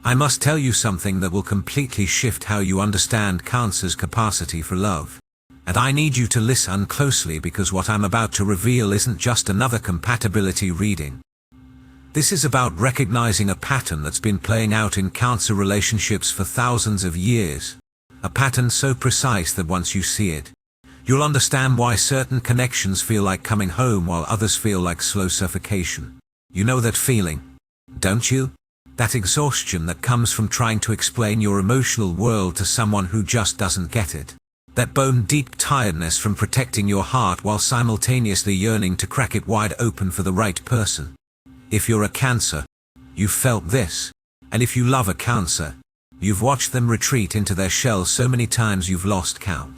I must tell you something that will completely shift how you understand Cancer's capacity for love. And I need you to listen closely, because what I'm about to reveal isn't just another compatibility reading. This is about recognizing a pattern that's been playing out in Cancer relationships for thousands of years. A pattern so precise that once you see it, you'll understand why certain connections feel like coming home while others feel like slow suffocation. You know that feeling, don't you? That exhaustion that comes from trying to explain your emotional world to someone who just doesn't get it. That bone-deep tiredness from protecting your heart while simultaneously yearning to crack it wide open for the right person. If you're a Cancer, you've felt this. And if you love a Cancer, you've watched them retreat into their shell so many times you've lost count,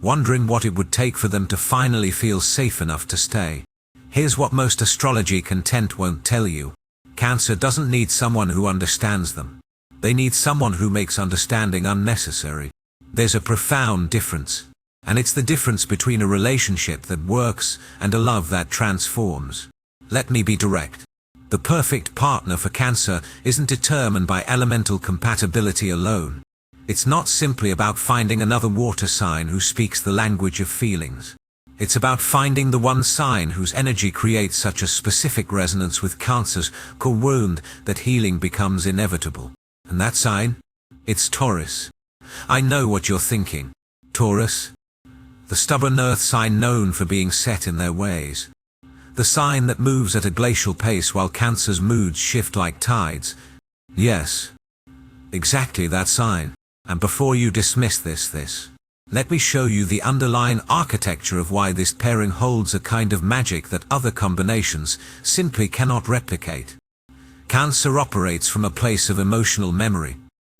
wondering what it would take for them to finally feel safe enough to stay. Here's what most astrology content won't tell you. Cancer doesn't need someone who understands them. They need someone who makes understanding unnecessary. There's a profound difference, and it's the difference between a relationship that works and a love that transforms. Let me be direct. The perfect partner for Cancer isn't determined by elemental compatibility alone. It's not simply about finding another water sign who speaks the language of feelings. It's about finding the one sign whose energy creates such a specific resonance with Cancer's core wound that healing becomes inevitable. And that sign? It's Taurus. I know what you're thinking. Taurus? The stubborn earth sign known for being set in their ways. The sign that moves at a glacial pace while Cancer's moods shift like tides. Yes. Exactly that sign. And before you dismiss this, let me show you the underlying architecture of why this pairing holds a kind of magic that other combinations simply cannot replicate. Cancer operates from a place of emotional memory.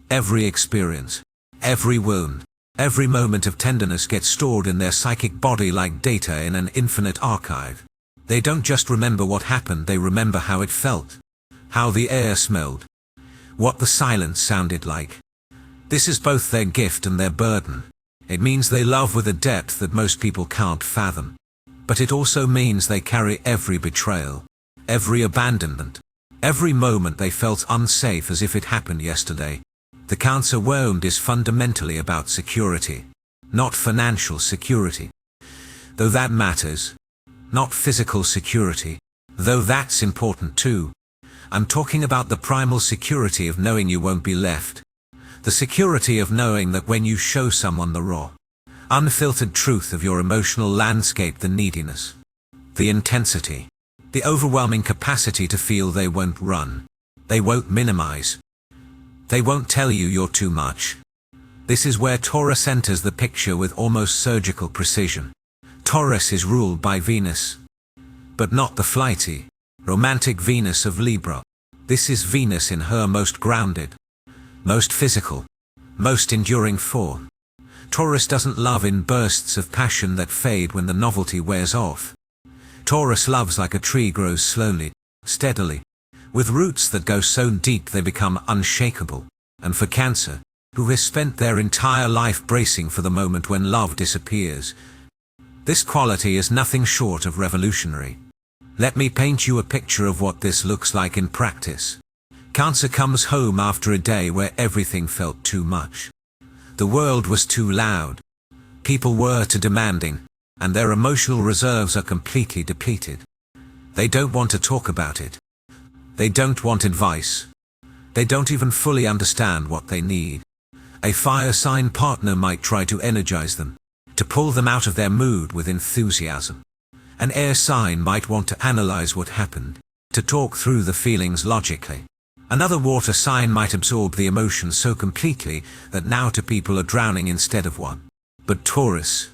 Every experience, every wound, every moment of tenderness gets stored in their psychic body like data in an infinite archive. They don't just remember what happened, they remember how it felt, how the air smelled, what the silence sounded like. This is both their gift and their burden. It means they love with a depth that most people can't fathom. But it also means they carry every betrayal, every abandonment, every moment they felt unsafe as if it happened yesterday. The Cancer wound is fundamentally about security, not financial security, though that matters, not physical security, though that's important too. I'm talking about the primal security of knowing you won't be left. The security of knowing that when you show someone the raw, unfiltered truth of your emotional landscape, the neediness, the intensity, the overwhelming capacity to feel, they won't run. They won't minimize. They won't tell you you're too much. This is where Taurus enters the picture with almost surgical precision. Taurus is ruled by Venus, but not the flighty, romantic Venus of Libra. This is Venus in her most grounded, most physical, most enduring form. Taurus doesn't love in bursts of passion that fade when the novelty wears off. Taurus loves like a tree grows slowly, steadily, with roots that go so deep they become unshakable. And for Cancer, who has spent their entire life bracing for the moment when love disappears, this quality is nothing short of revolutionary. Let me paint you a picture of what this looks like in practice. Cancer comes home after a day where everything felt too much. The world was too loud. People were too demanding, and their emotional reserves are completely depleted. They don't want to talk about it. They don't want advice. They don't even fully understand what they need. A fire sign partner might try to energize them, to pull them out of their mood with enthusiasm. An air sign might want to analyze what happened, to talk through the feelings logically. Another water sign might absorb the emotion so completely that now two people are drowning instead of one. But Taurus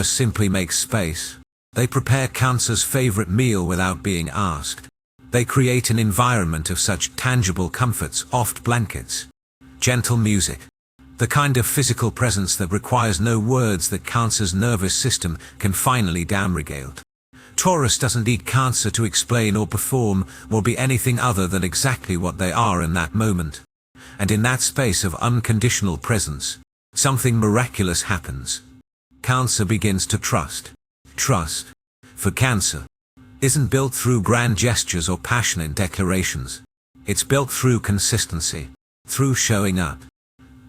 simply makes space. They prepare Cancer's favorite meal without being asked. They create an environment of such tangible comforts, oft blankets, gentle music, the kind of physical presence that requires no words that Cancer's nervous system can finally downregulate. Taurus doesn't need Cancer to explain or perform or be anything other than exactly what they are in that moment. And in that space of unconditional presence, something miraculous happens. Cancer begins to trust. Trust, for Cancer, isn't built through grand gestures or passionate declarations. It's built through consistency, through showing up,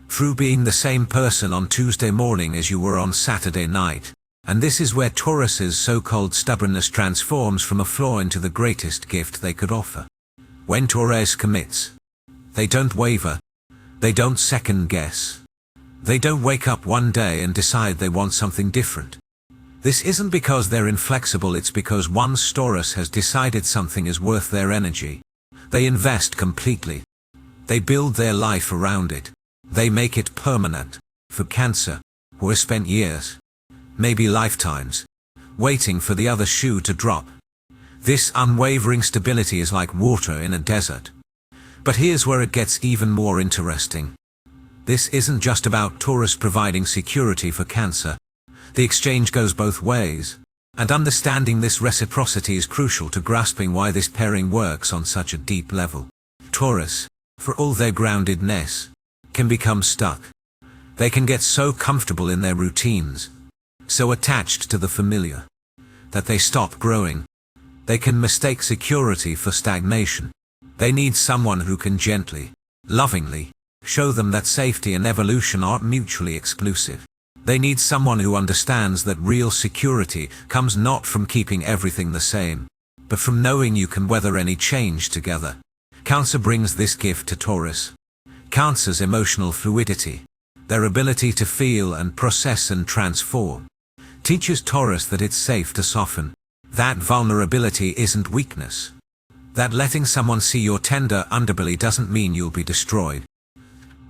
through being the same person on Tuesday morning as you were on Saturday night. And this is where Taurus's so-called stubbornness transforms from a flaw into the greatest gift they could offer. When Taurus commits, they don't waver, they don't second guess. They don't wake up one day and decide they want something different. This isn't because they're inflexible, it's because once Taurus has decided something is worth their energy, they invest completely. They build their life around it. They make it permanent. For Cancer, who has spent years, maybe lifetimes, waiting for the other shoe to drop, this unwavering stability is like water in a desert. But here's where it gets even more interesting. This isn't just about Taurus providing security for Cancer. The exchange goes both ways, and understanding this reciprocity is crucial to grasping why this pairing works on such a deep level. Taurus, for all their groundedness, can become stuck. They can get so comfortable in their routines, so attached to the familiar, that they stop growing. They can mistake security for stagnation. They need someone who can gently, lovingly, show them that safety and evolution aren't mutually exclusive. They need someone who understands that real security comes not from keeping everything the same, but from knowing you can weather any change together. Cancer brings this gift to Taurus. Cancer's emotional fluidity, their ability to feel and process and transform, teaches Taurus that it's safe to soften. That vulnerability isn't weakness. That letting someone see your tender underbelly doesn't mean you'll be destroyed.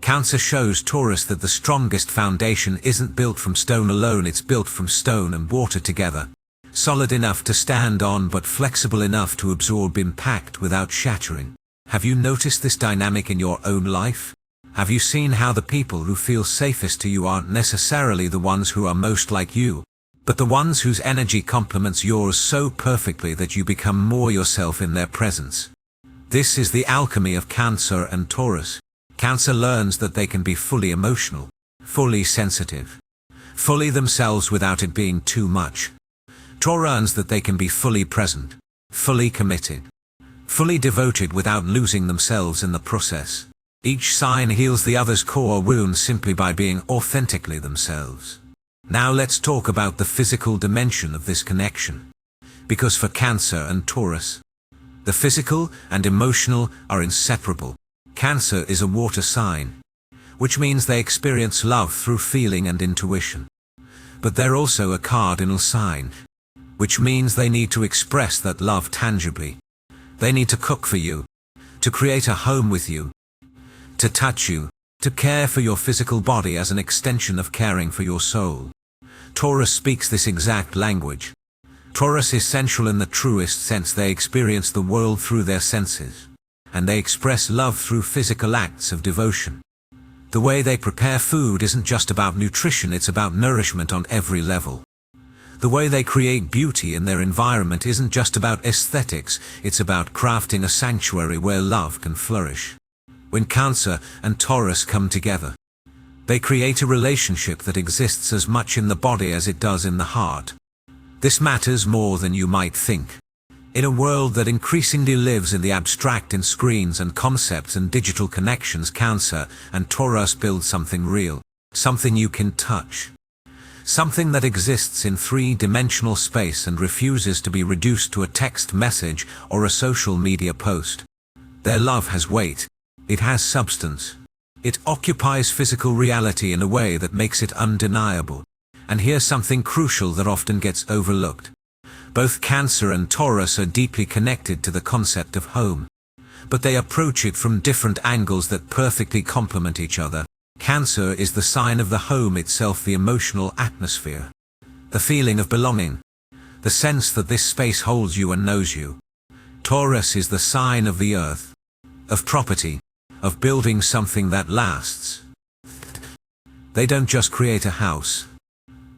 Cancer shows Taurus that the strongest foundation isn't built from stone alone, it's built from stone and water together. Solid enough to stand on but flexible enough to absorb impact without shattering. Have you noticed this dynamic in your own life? Have you seen how the people who feel safest to you aren't necessarily the ones who are most like you, but the ones whose energy complements yours so perfectly that you become more yourself in their presence? This is the alchemy of Cancer and Taurus. Cancer learns that they can be fully emotional, fully sensitive, fully themselves without it being too much. Taurus learns that they can be fully present, fully committed, fully devoted without losing themselves in the process. Each sign heals the other's core wounds simply by being authentically themselves. Now let's talk about the physical dimension of this connection. Because for Cancer and Taurus, the physical and emotional are inseparable. Cancer is a water sign, which means they experience love through feeling and intuition. But they're also a cardinal sign, which means they need to express that love tangibly. They need to cook for you, to create a home with you, to touch you, to care for your physical body as an extension of caring for your soul. Taurus speaks this exact language. Taurus is sensual in the truest sense. They experience the world through their senses, and they express love through physical acts of devotion. The way they prepare food isn't just about nutrition, it's about nourishment on every level. The way they create beauty in their environment isn't just about aesthetics, it's about crafting a sanctuary where love can flourish. When Cancer and Taurus come together, they create a relationship that exists as much in the body as it does in the heart. This matters more than you might think. In a world that increasingly lives in the abstract in screens and concepts and digital connections, Cancer and Taurus build something real, something you can touch. Something that exists in three-dimensional space and refuses to be reduced to a text message or a social media post. Their love has weight. It has substance. It occupies physical reality in a way that makes it undeniable. And here's something crucial that often gets overlooked. Both Cancer and Taurus are deeply connected to the concept of home, but they approach it from different angles that perfectly complement each other. Cancer is the sign of the home itself, the emotional atmosphere, the feeling of belonging, the sense that this space holds you and knows you. Taurus is the sign of the earth, of property, of building something that lasts. They don't just create a house,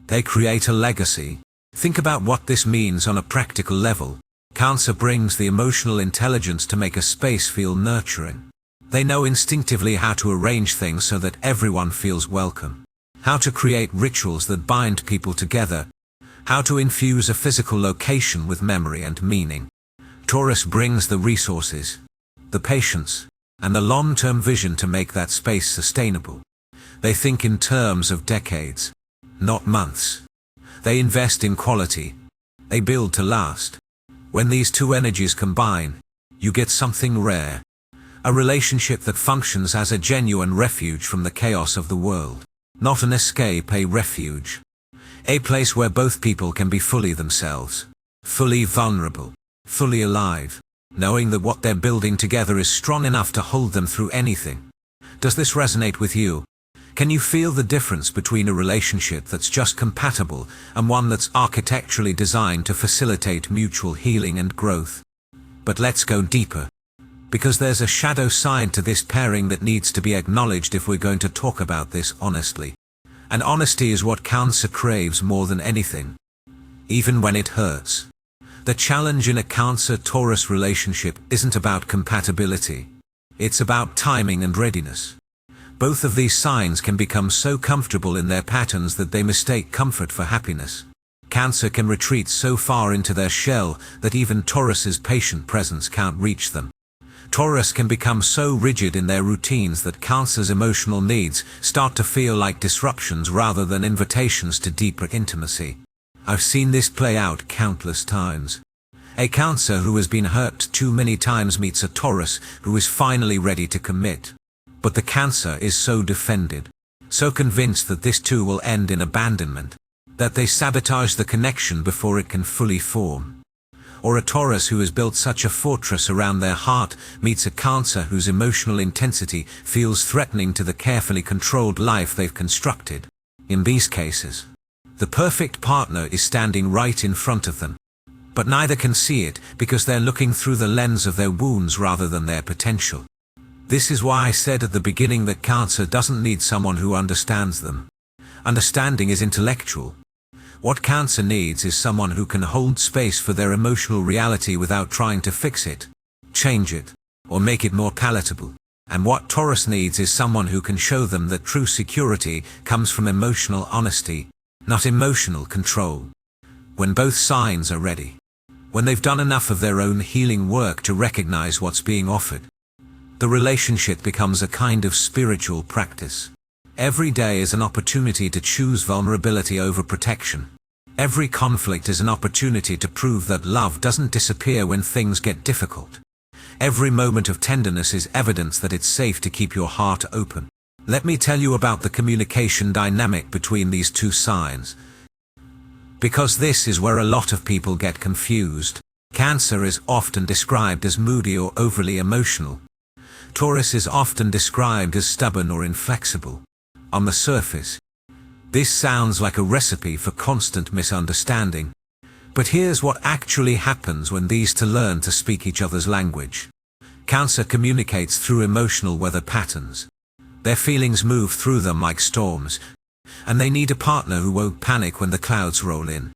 they create a legacy. Think about what this means on a practical level. Cancer brings the emotional intelligence to make a space feel nurturing. They know instinctively how to arrange things so that everyone feels welcome, how to create rituals that bind people together, how to infuse a physical location with memory and meaning. Taurus brings the resources, the patience, and the long-term vision to make that space sustainable. They think in terms of decades, not months. They invest in quality. They build to last. When these two energies combine, you get something rare. A relationship that functions as a genuine refuge from the chaos of the world. Not an escape, a refuge. A place where both people can be fully themselves. Fully vulnerable. Fully alive. Knowing that what they're building together is strong enough to hold them through anything. Does this resonate with you? Can you feel the difference between a relationship that's just compatible and one that's architecturally designed to facilitate mutual healing and growth? But let's go deeper. Because there's a shadow side to this pairing that needs to be acknowledged if we're going to talk about this honestly. And honesty is what Cancer craves more than anything. Even when it hurts. The challenge in a Cancer-Taurus relationship isn't about compatibility. It's about timing and readiness. Both of these signs can become so comfortable in their patterns that they mistake comfort for happiness. Cancer can retreat so far into their shell that even Taurus's patient presence can't reach them. Taurus can become so rigid in their routines that Cancer's emotional needs start to feel like disruptions rather than invitations to deeper intimacy. I've seen this play out countless times. A Cancer who has been hurt too many times meets a Taurus who is finally ready to commit. But the Cancer is so defended, so convinced that this too will end in abandonment, that they sabotage the connection before it can fully form. Or a Taurus who has built such a fortress around their heart meets a Cancer whose emotional intensity feels threatening to the carefully controlled life they've constructed. In these cases, the perfect partner is standing right in front of them. But neither can see it because they're looking through the lens of their wounds rather than their potential. This is why I said at the beginning that Cancer doesn't need someone who understands them. Understanding is intellectual. What Cancer needs is someone who can hold space for their emotional reality without trying to fix it, change it, or make it more palatable. And what Taurus needs is someone who can show them that true security comes from emotional honesty, not emotional control. When both signs are ready. When they've done enough of their own healing work to recognize what's being offered. The relationship becomes a kind of spiritual practice. Every day is an opportunity to choose vulnerability over protection. Every conflict is an opportunity to prove that love doesn't disappear when things get difficult. Every moment of tenderness is evidence that it's safe to keep your heart open. Let me tell you about the communication dynamic between these two signs. Because this is where a lot of people get confused. Cancer is often described as moody or overly emotional. Taurus is often described as stubborn or inflexible. On the surface, this sounds like a recipe for constant misunderstanding. But here's what actually happens when these two learn to speak each other's language. Cancer communicates through emotional weather patterns. Their feelings move through them like storms, and they need a partner who won't panic when the clouds roll in.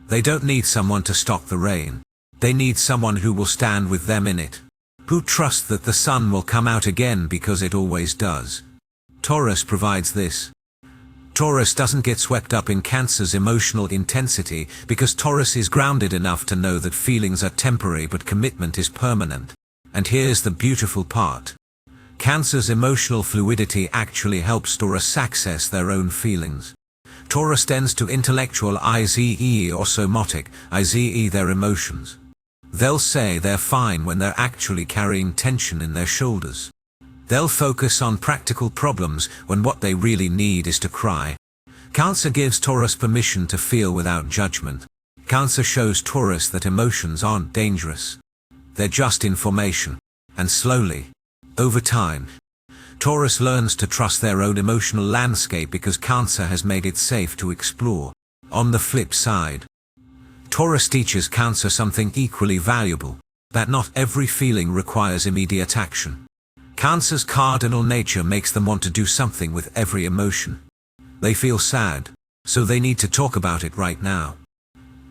They don't need someone to stop the rain. They need someone who will stand with them in it. Who trust that the sun will come out again because it always does. Taurus provides this. Taurus doesn't get swept up in Cancer's emotional intensity because Taurus is grounded enough to know that feelings are temporary but commitment is permanent. And here's the beautiful part. Cancer's emotional fluidity actually helps Taurus access their own feelings. Taurus tends to intellectualize or somatic their emotions. They'll say they're fine when they're actually carrying tension in their shoulders. They'll focus on practical problems when what they really need is to cry. Cancer gives Taurus permission to feel without judgment. Cancer shows Taurus that emotions aren't dangerous. They're just information. And slowly, over time, Taurus learns to trust their own emotional landscape because Cancer has made it safe to explore. On the flip side, Taurus teaches Cancer something equally valuable, that not every feeling requires immediate action. Cancer's cardinal nature makes them want to do something with every emotion. They feel sad, so they need to talk about it right now.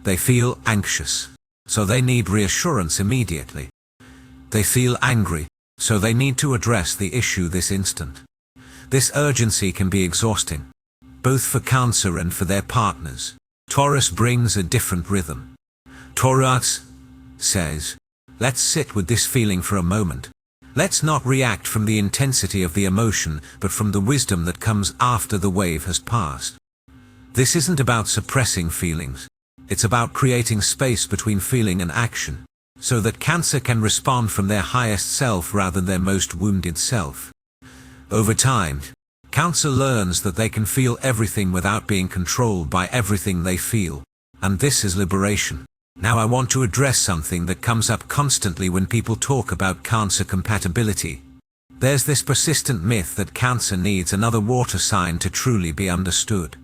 They feel anxious, so they need reassurance immediately. They feel angry, so they need to address the issue this instant. This urgency can be exhausting, both for Cancer and for their partners. Taurus brings a different rhythm. Taurus says, let's sit with this feeling for a moment. Let's not react from the intensity of the emotion, but from the wisdom that comes after the wave has passed. This isn't about suppressing feelings. It's about creating space between feeling and action, so that Cancer can respond from their highest self rather than their most wounded self. Over time, Cancer learns that they can feel everything without being controlled by everything they feel, and this is liberation. Now I want to address something that comes up constantly when people talk about Cancer compatibility. There's this persistent myth that Cancer needs another water sign to truly be understood.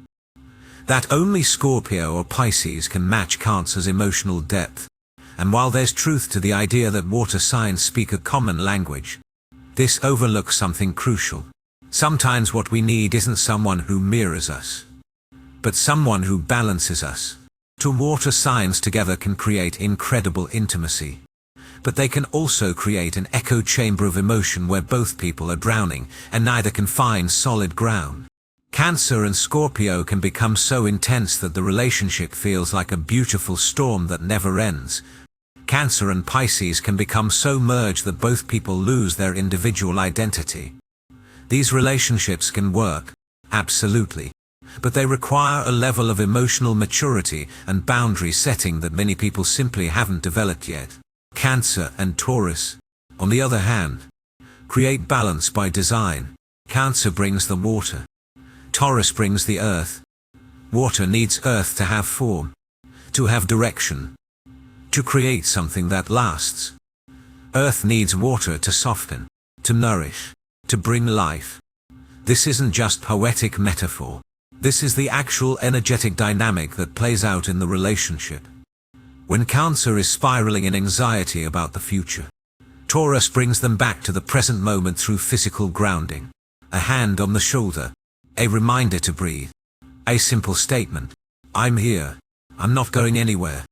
That only Scorpio or Pisces can match Cancer's emotional depth. And while there's truth to the idea that water signs speak a common language, this overlooks something crucial. Sometimes what we need isn't someone who mirrors us, but someone who balances us. Two water signs together can create incredible intimacy, but they can also create an echo chamber of emotion where both people are drowning and neither can find solid ground. Cancer and Scorpio can become so intense that the relationship feels like a beautiful storm that never ends. Cancer and Pisces can become so merged that both people lose their individual identity. These relationships can work, absolutely, but they require a level of emotional maturity and boundary setting that many people simply haven't developed yet. Cancer and Taurus, on the other hand, create balance by design. Cancer brings the water. Taurus brings the earth. Water needs earth to have form, to have direction, to create something that lasts. Earth needs water to soften, to nourish, to bring life. This isn't just poetic metaphor. This is the actual energetic dynamic that plays out in the relationship. When Cancer is spiraling in anxiety about the future, Taurus brings them back to the present moment through physical grounding. A hand on the shoulder, a reminder to breathe, a simple statement, "I'm here, I'm not going anywhere,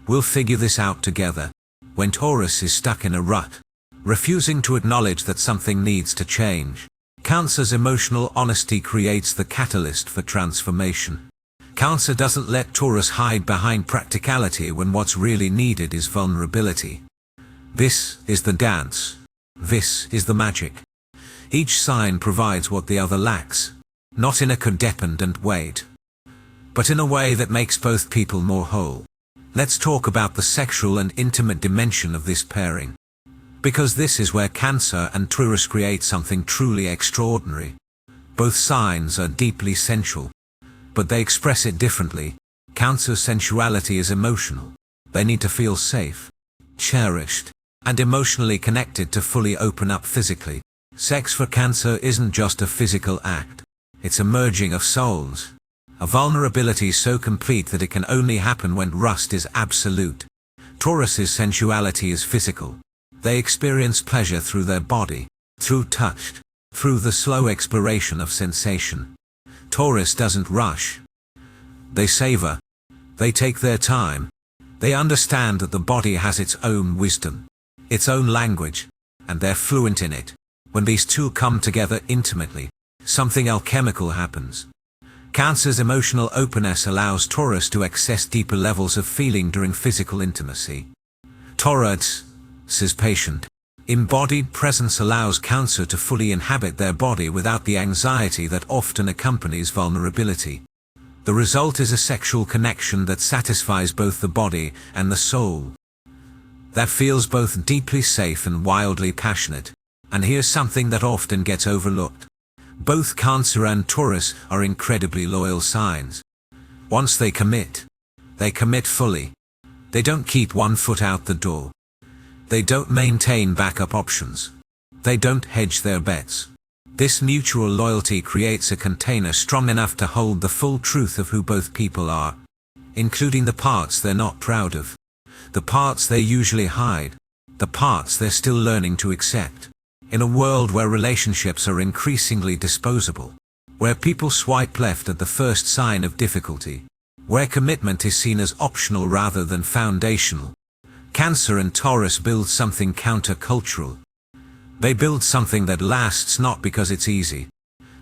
we'll figure this out together." When Taurus is stuck in a rut, refusing to acknowledge that something needs to change, Cancer's emotional honesty creates the catalyst for transformation. Cancer doesn't let Taurus hide behind practicality when what's really needed is vulnerability. This is the dance. This is the magic. Each sign provides what the other lacks, not in a codependent way, but in a way that makes both people more whole. Let's talk about the sexual and intimate dimension of this pairing, because this is where Cancer and Taurus create something truly extraordinary. Both signs are deeply sensual, but they express it differently. Cancer's sensuality is emotional. They need to feel safe, cherished, and emotionally connected to fully open up physically. Sex for Cancer isn't just a physical act. It's a merging of souls. A vulnerability so complete that it can only happen when rust is absolute. Taurus's sensuality is physical. They experience pleasure through their body, through touch, through the slow exploration of sensation. Taurus doesn't rush. They savor. They take their time. They understand that the body has its own wisdom, its own language, and they're fluent in it. When these two come together intimately, something alchemical happens. Cancer's emotional openness allows Taurus to access deeper levels of feeling during physical intimacy. Taurus is patient. Embodied presence allows Cancer to fully inhabit their body without the anxiety that often accompanies vulnerability. The result is a sexual connection that satisfies both the body and the soul, that feels both deeply safe and wildly passionate. And here's something that often gets overlooked. Both Cancer and Taurus are incredibly loyal signs. Once they commit fully. They don't keep one foot out the door. They don't maintain backup options. They don't hedge their bets. This mutual loyalty creates a container strong enough to hold the full truth of who both people are, including the parts they're not proud of, the parts they usually hide, the parts they're still learning to accept. In a world where relationships are increasingly disposable, where people swipe left at the first sign of difficulty, where commitment is seen as optional rather than foundational, Cancer and Taurus build something countercultural. They build something that lasts not because it's easy,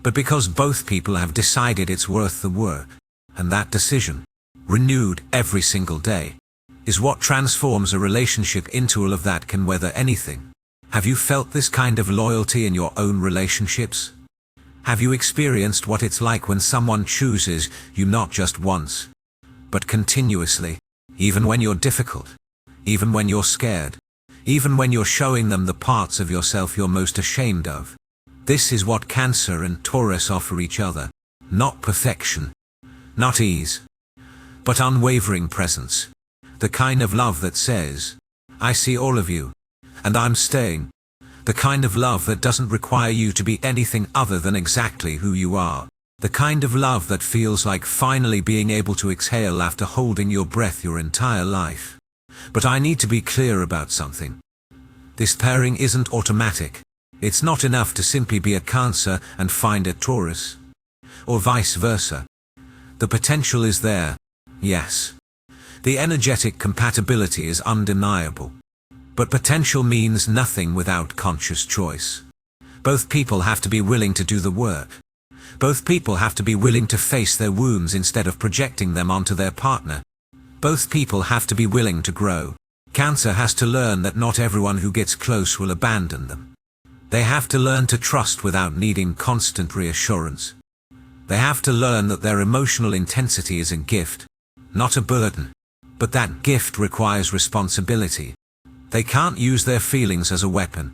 but because both people have decided it's worth the work. And that decision, renewed every single day, is what transforms a relationship into all of that can weather anything. Have you felt this kind of loyalty in your own relationships? Have you experienced what it's like when someone chooses you not just once, but continuously, even when you're difficult, even when you're scared, even when you're showing them the parts of yourself you're most ashamed of? This is what Cancer and Taurus offer each other. Not perfection, not ease, but unwavering presence. The kind of love that says, I see all of you, and I'm staying. The kind of love that doesn't require you to be anything other than exactly who you are. The kind of love that feels like finally being able to exhale after holding your breath your entire life. But I need to be clear about something. This pairing isn't automatic. It's not enough to simply be a Cancer and find a Taurus. Or vice versa. The potential is there, yes. The energetic compatibility is undeniable. But potential means nothing without conscious choice. Both people have to be willing to do the work. Both people have to be willing to face their wounds instead of projecting them onto their partner. Both people have to be willing to grow. Cancer has to learn that not everyone who gets close will abandon them. They have to learn to trust without needing constant reassurance. They have to learn that their emotional intensity is a gift, not a burden. But that gift requires responsibility. They can't use their feelings as a weapon.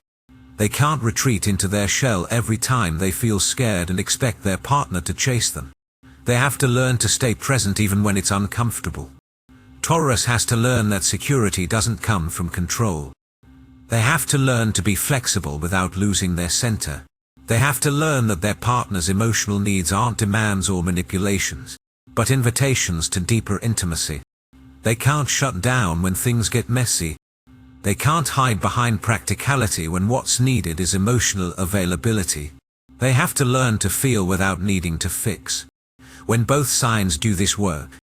They can't retreat into their shell every time they feel scared and expect their partner to chase them. They have to learn to stay present even when it's uncomfortable. Taurus has to learn that security doesn't come from control. They have to learn to be flexible without losing their center. They have to learn that their partner's emotional needs aren't demands or manipulations, but invitations to deeper intimacy. They can't shut down when things get messy. They can't hide behind practicality when what's needed is emotional availability. They have to learn to feel without needing to fix. When both signs do this work,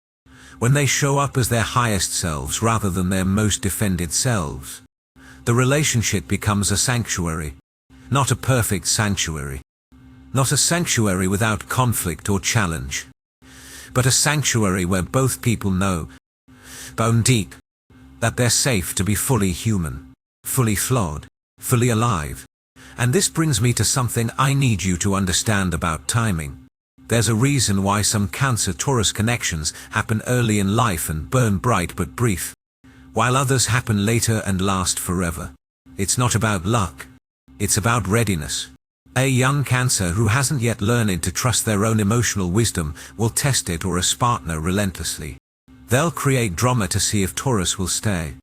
when they show up as their highest selves rather than their most defended selves, the relationship becomes a sanctuary, not a perfect sanctuary. Not a sanctuary without conflict or challenge, but a sanctuary where both people know, bone deep, that they're safe to be fully human, fully flawed, fully alive. And this brings me to something I need you to understand about timing. There's a reason why some Cancer-Taurus connections happen early in life and burn bright but brief, while others happen later and last forever. It's not about luck. It's about readiness. A young Cancer who hasn't yet learned to trust their own emotional wisdom will test it or a partner relentlessly. They'll create drama to see if Taurus will stay.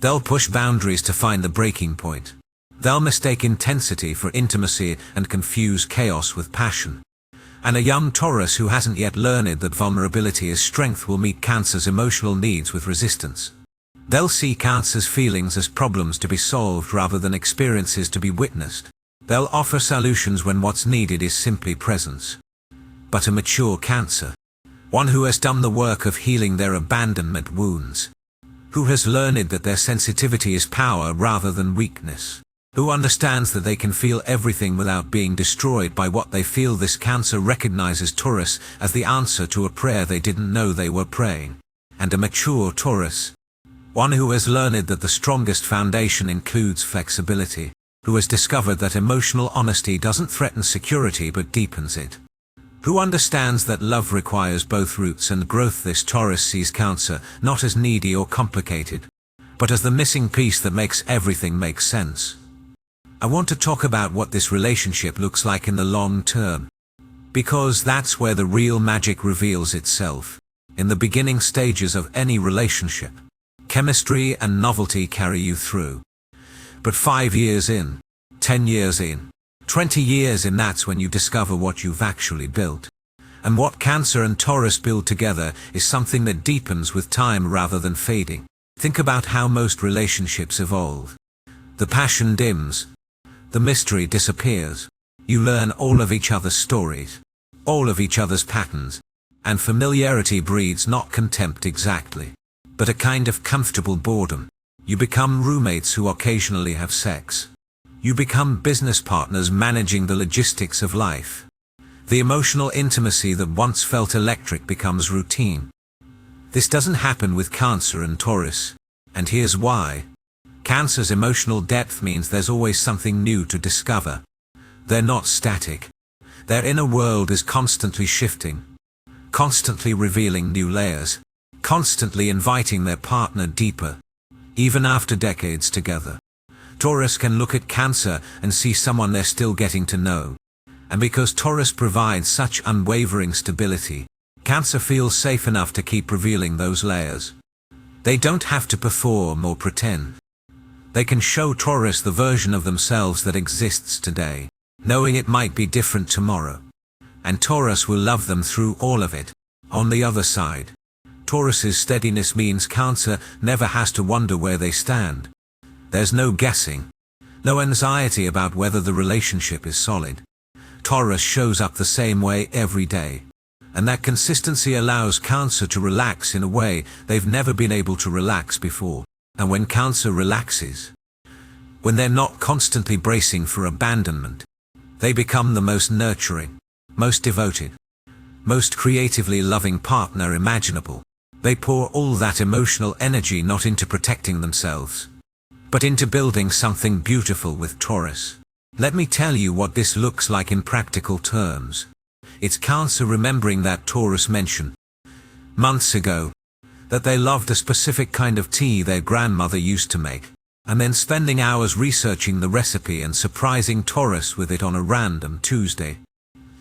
They'll push boundaries to find the breaking point. They'll mistake intensity for intimacy and confuse chaos with passion. And a young Taurus who hasn't yet learned that vulnerability is strength will meet Cancer's emotional needs with resistance. They'll see Cancer's feelings as problems to be solved rather than experiences to be witnessed. They'll offer solutions when what's needed is simply presence. But a mature Cancer, one who has done the work of healing their abandonment wounds, who has learned that their sensitivity is power rather than weakness, who understands that they can feel everything without being destroyed by what they feel. This Cancer recognizes Taurus as the answer to a prayer they didn't know they were praying. And a mature Taurus, one who has learned that the strongest foundation includes flexibility, who has discovered that emotional honesty doesn't threaten security but deepens it, who understands that love requires both roots and growth. This Taurus sees Cancer not as needy or complicated, but as the missing piece that makes everything make sense. I want to talk about what this relationship looks like in the long term, because that's where the real magic reveals itself. In the beginning stages of any relationship, chemistry and novelty carry you through. But 5 years in, 10 years in, 20 years in, that's when you discover what you've actually built. And what Cancer and Taurus build together is something that deepens with time rather than fading. Think about how most relationships evolve. The passion dims. The mystery disappears. You learn all of each other's stories, all of each other's patterns, and familiarity breeds not contempt exactly, but a kind of comfortable boredom. You become roommates who occasionally have sex. You become business partners managing the logistics of life. The emotional intimacy that once felt electric becomes routine. This doesn't happen with Cancer and Taurus, and here's why. Cancer's emotional depth means there's always something new to discover. They're not static. Their inner world is constantly shifting, constantly revealing new layers, constantly inviting their partner deeper, even after decades together. Taurus can look at Cancer and see someone they're still getting to know. And because Taurus provides such unwavering stability, Cancer feels safe enough to keep revealing those layers. They don't have to perform or pretend. They can show Taurus the version of themselves that exists today, knowing it might be different tomorrow. And Taurus will love them through all of it. On the other side, Taurus's steadiness means Cancer never has to wonder where they stand. There's no guessing, no anxiety about whether the relationship is solid. Taurus shows up the same way every day. And that consistency allows Cancer to relax in a way they've never been able to relax before. And when Cancer relaxes, when they're not constantly bracing for abandonment, they become the most nurturing, most devoted, most creatively loving partner imaginable. They pour all that emotional energy not into protecting themselves, but into building something beautiful with Taurus. Let me tell you what this looks like in practical terms. It's Cancer remembering that Taurus mentioned months ago that they loved a specific kind of tea their grandmother used to make, and then spending hours researching the recipe and surprising Taurus with it on a random Tuesday.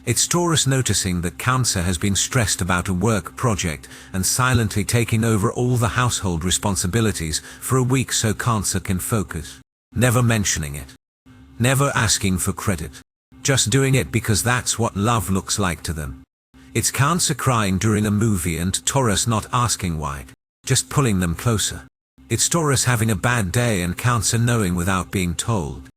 It's Taurus noticing that Cancer has been stressed about a work project and silently taking over all the household responsibilities for a week so Cancer can focus. Never mentioning it. Never asking for credit. Just doing it because that's what love looks like to them. It's Cancer crying during a movie and Taurus not asking why, just pulling them closer. It's Taurus having a bad day and Cancer knowing without being told.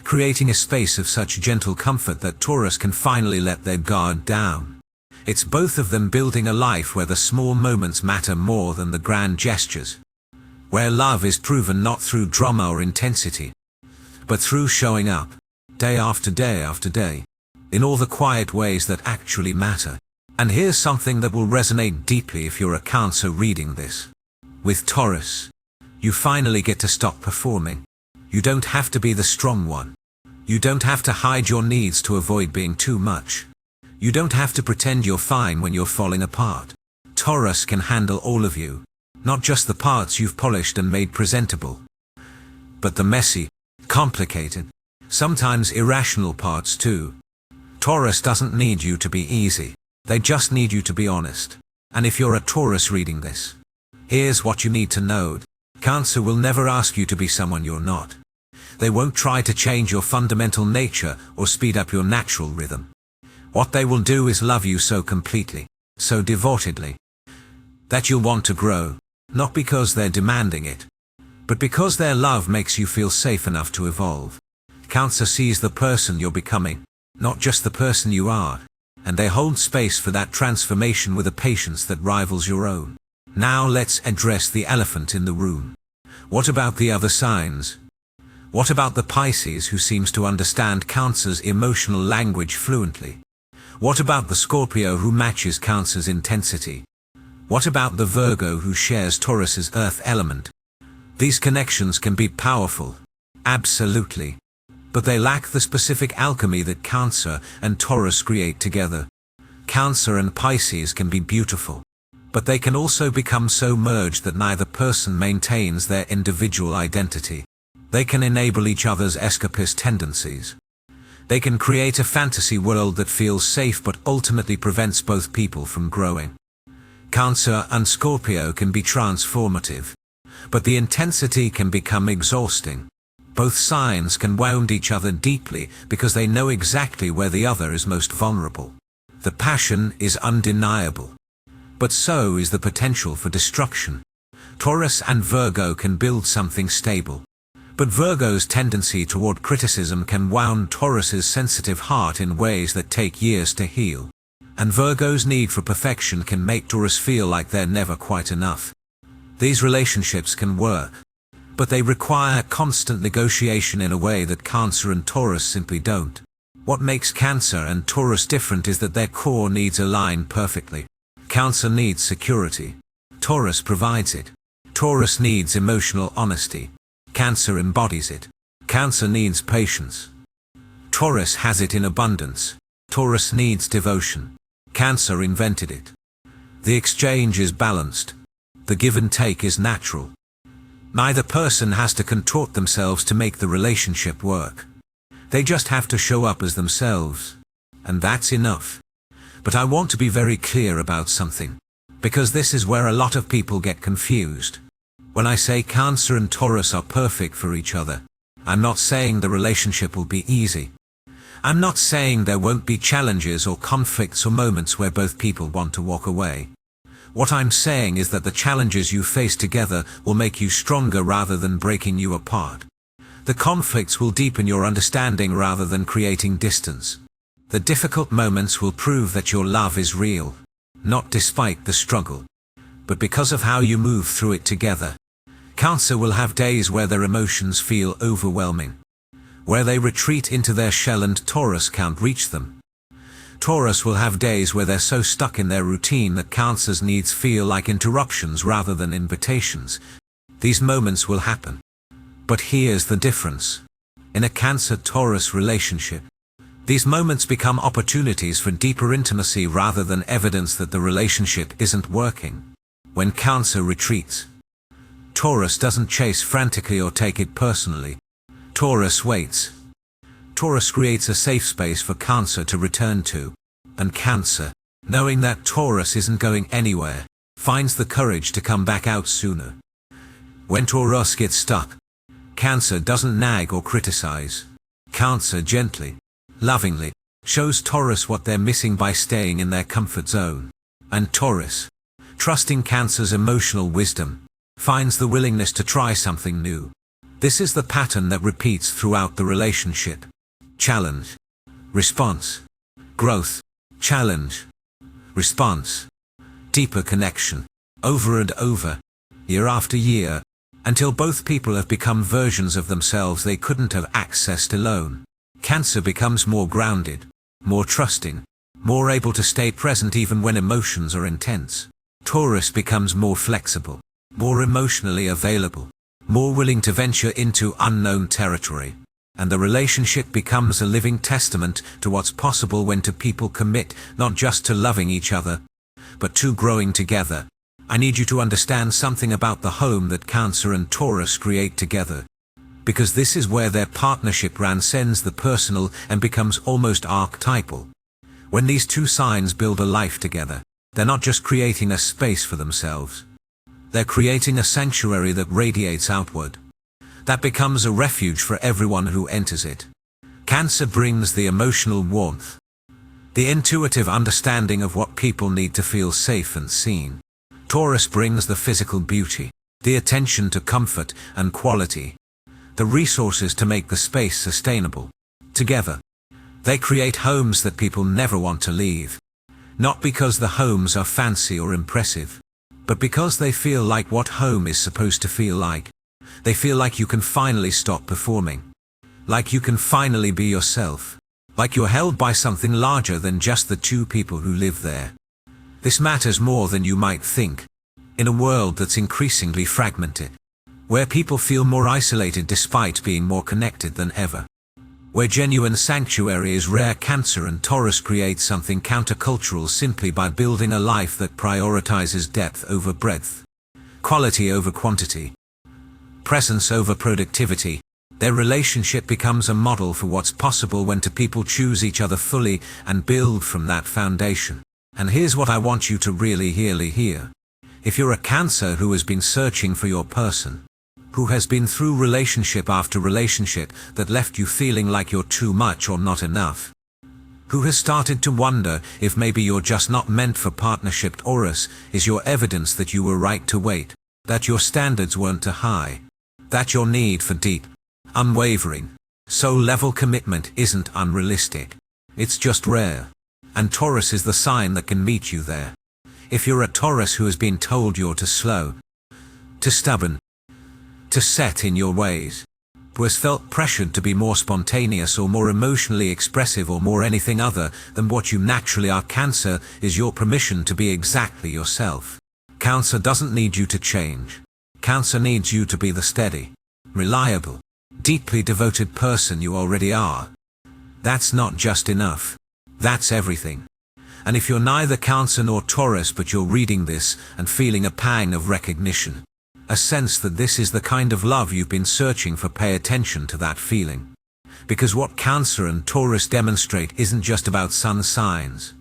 Creating a space of such gentle comfort that Taurus can finally let their guard down. It's both of them building a life where the small moments matter more than the grand gestures. Where love is proven not through drama or intensity, but through showing up, day after day after day, in all the quiet ways that actually matter. And here's something that will resonate deeply if you're a Cancer reading this. With Taurus, you finally get to stop performing. You don't have to be the strong one. You don't have to hide your needs to avoid being too much. You don't have to pretend you're fine when you're falling apart. Taurus can handle all of you, not just the parts you've polished and made presentable, but the messy, complicated, sometimes irrational parts too. Taurus doesn't need you to be easy. They just need you to be honest. And if you're a Taurus reading this, here's what you need to know. Cancer will never ask you to be someone you're not. They won't try to change your fundamental nature or speed up your natural rhythm. What they will do is love you so completely, so devotedly, that you'll want to grow, not because they're demanding it, but because their love makes you feel safe enough to evolve. Cancer sees the person you're becoming, not just the person you are, and they hold space for that transformation with a patience that rivals your own. Now let's address the elephant in the room. What about the other signs? What about the Pisces who seems to understand Cancer's emotional language fluently? What about the Scorpio who matches Cancer's intensity? What about the Virgo who shares Taurus's earth element? These connections can be powerful, absolutely, but they lack the specific alchemy that Cancer and Taurus create together. Cancer and Pisces can be beautiful, but they can also become so merged that neither person maintains their individual identity. They can enable each other's escapist tendencies. They can create a fantasy world that feels safe but ultimately prevents both people from growing. Cancer and Scorpio can be transformative, but the intensity can become exhausting. Both signs can wound each other deeply because they know exactly where the other is most vulnerable. The passion is undeniable, but so is the potential for destruction. Taurus and Virgo can build something stable, but Virgo's tendency toward criticism can wound Taurus's sensitive heart in ways that take years to heal. And Virgo's need for perfection can make Taurus feel like they're never quite enough. These relationships can work, but they require constant negotiation in a way that Cancer and Taurus simply don't. What makes Cancer and Taurus different is that their core needs align perfectly. Cancer needs security. Taurus provides it. Taurus needs emotional honesty. Cancer embodies it. Cancer needs patience. Taurus has it in abundance. Taurus needs devotion. Cancer invented it. The exchange is balanced. The give and take is natural. Neither person has to contort themselves to make the relationship work. They just have to show up as themselves. And that's enough. But I want to be very clear about something, because this is where a lot of people get confused. When I say Cancer and Taurus are perfect for each other, I'm not saying the relationship will be easy. I'm not saying there won't be challenges or conflicts or moments where both people want to walk away. What I'm saying is that the challenges you face together will make you stronger rather than breaking you apart. The conflicts will deepen your understanding rather than creating distance. The difficult moments will prove that your love is real, not despite the struggle, but because of how you move through it together. Cancer will have days where their emotions feel overwhelming, where they retreat into their shell and Taurus can't reach them. Taurus will have days where they're so stuck in their routine that Cancer's needs feel like interruptions rather than invitations. These moments will happen. But here's the difference. In a Cancer-Taurus relationship, these moments become opportunities for deeper intimacy rather than evidence that the relationship isn't working. When Cancer retreats, Taurus doesn't chase frantically or take it personally. Taurus waits. Taurus creates a safe space for Cancer to return to. And Cancer, knowing that Taurus isn't going anywhere, finds the courage to come back out sooner. When Taurus gets stuck, Cancer doesn't nag or criticize. Cancer gently, lovingly, shows Taurus what they're missing by staying in their comfort zone. And Taurus, trusting Cancer's emotional wisdom, finds the willingness to try something new. This is the pattern that repeats throughout the relationship. Challenge, response, growth, challenge, response, deeper connection, over and over, year after year, until both people have become versions of themselves they couldn't have accessed alone. Cancer becomes more grounded, more trusting, more able to stay present even when emotions are intense. Taurus becomes more flexible, more emotionally available, more willing to venture into unknown territory. And the relationship becomes a living testament to what's possible when two people commit not just to loving each other, but to growing together. I need you to understand something about the home that Cancer and Taurus create together, because this is where their partnership transcends the personal and becomes almost archetypal. When these two signs build a life together, they're not just creating a space for themselves. They're creating a sanctuary that radiates outward, that becomes a refuge for everyone who enters it. Cancer brings the emotional warmth, the intuitive understanding of what people need to feel safe and seen. Taurus brings the physical beauty, the attention to comfort and quality, the resources to make the space sustainable. Together, they create homes that people never want to leave. Not because the homes are fancy or impressive, but because they feel like what home is supposed to feel like. They feel like you can finally stop performing. Like you can finally be yourself. Like you're held by something larger than just the two people who live there. This matters more than you might think. In a world that's increasingly fragmented, where people feel more isolated despite being more connected than ever, where genuine sanctuary is rare, Cancer and Taurus create something countercultural simply by building a life that prioritizes depth over breadth, quality over quantity, presence over productivity. Their relationship becomes a model for what's possible when two people choose each other fully and build from that foundation. And here's what I want you to really hear. If you're a Cancer who has been searching for your person, who has been through relationship after relationship that left you feeling like you're too much or not enough, who has started to wonder if maybe you're just not meant for partnership, Taurus is your evidence that you were right to wait, that your standards weren't too high, that your need for deep, unwavering, soul-level commitment isn't unrealistic. It's just rare. And Taurus is the sign that can meet you there. If you're a Taurus who has been told you're too slow, too stubborn, too set in your ways, who has felt pressured to be more spontaneous or more emotionally expressive or more anything other than what you naturally are, Cancer is your permission to be exactly yourself. Cancer doesn't need you to change. Cancer needs you to be the steady, reliable, deeply devoted person you already are. That's not just enough. That's everything. And if you're neither Cancer nor Taurus but you're reading this and feeling a pang of recognition, a sense that this is the kind of love you've been searching for, pay attention to that feeling. Because what Cancer and Taurus demonstrate isn't just about sun signs.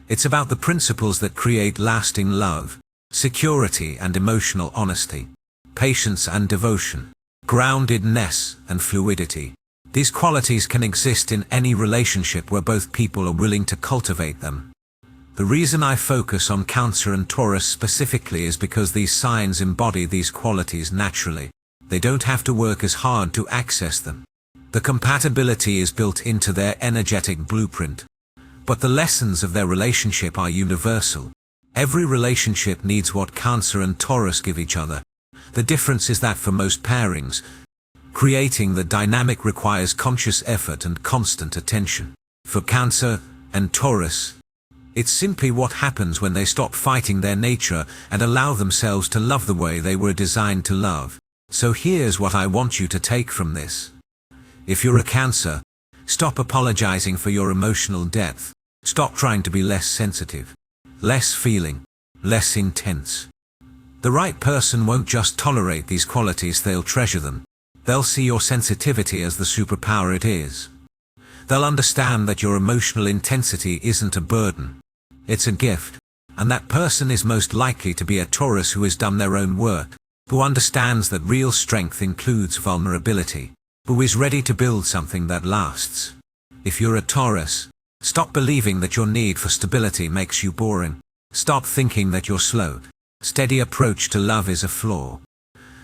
It's about the principles that create lasting love, security and emotional honesty, patience and devotion, groundedness and fluidity. These qualities can exist in any relationship where both people are willing to cultivate them. The reason I focus on Cancer and Taurus specifically is because these signs embody these qualities naturally. They don't have to work as hard to access them. The compatibility is built into their energetic blueprint. But the lessons of their relationship are universal. Every relationship needs what Cancer and Taurus give each other. The difference is that for most pairings, creating the dynamic requires conscious effort and constant attention. For Cancer and Taurus, it's simply what happens when they stop fighting their nature and allow themselves to love the way they were designed to love. So here's what I want you to take from this. If you're a Cancer, stop apologizing for your emotional depth. Stop trying to be less sensitive, less feeling, less intense. The right person won't just tolerate these qualities, they'll treasure them. They'll see your sensitivity as the superpower it is. They'll understand that your emotional intensity isn't a burden. It's a gift. And that person is most likely to be a Taurus who has done their own work, who understands that real strength includes vulnerability, who is ready to build something that lasts. If you're a Taurus, stop believing that your need for stability makes you boring. Stop thinking that your slow, steady approach to love is a flaw.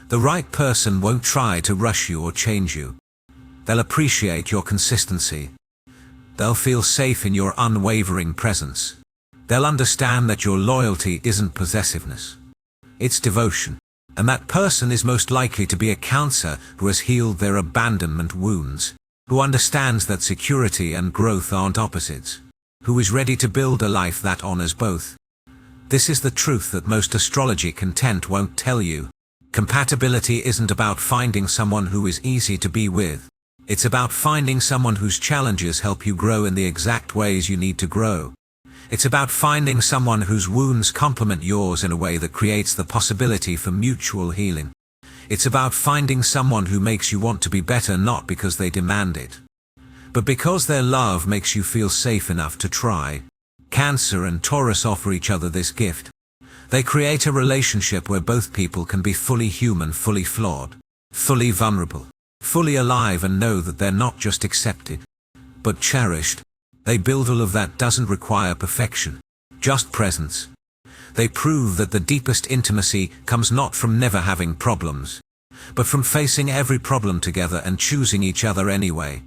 The right person won't try to rush you or change you. They'll appreciate your consistency. They'll feel safe in your unwavering presence. They'll understand that your loyalty isn't possessiveness. It's devotion. And that person is most likely to be a Cancer who has healed their abandonment wounds, who understands that security and growth aren't opposites, who is ready to build a life that honors both. This is the truth that most astrology content won't tell you. Compatibility isn't about finding someone who is easy to be with. It's about finding someone whose challenges help you grow in the exact ways you need to grow. It's about finding someone whose wounds complement yours in a way that creates the possibility for mutual healing. It's about finding someone who makes you want to be better, not because they demand it, but because their love makes you feel safe enough to try. Cancer and Taurus offer each other this gift. They create a relationship where both people can be fully human, fully flawed, fully vulnerable, fully alive, and know that they're not just accepted, but cherished. They build all of that doesn't require perfection, just presence. They prove that the deepest intimacy comes not from never having problems, but from facing every problem together and choosing each other anyway.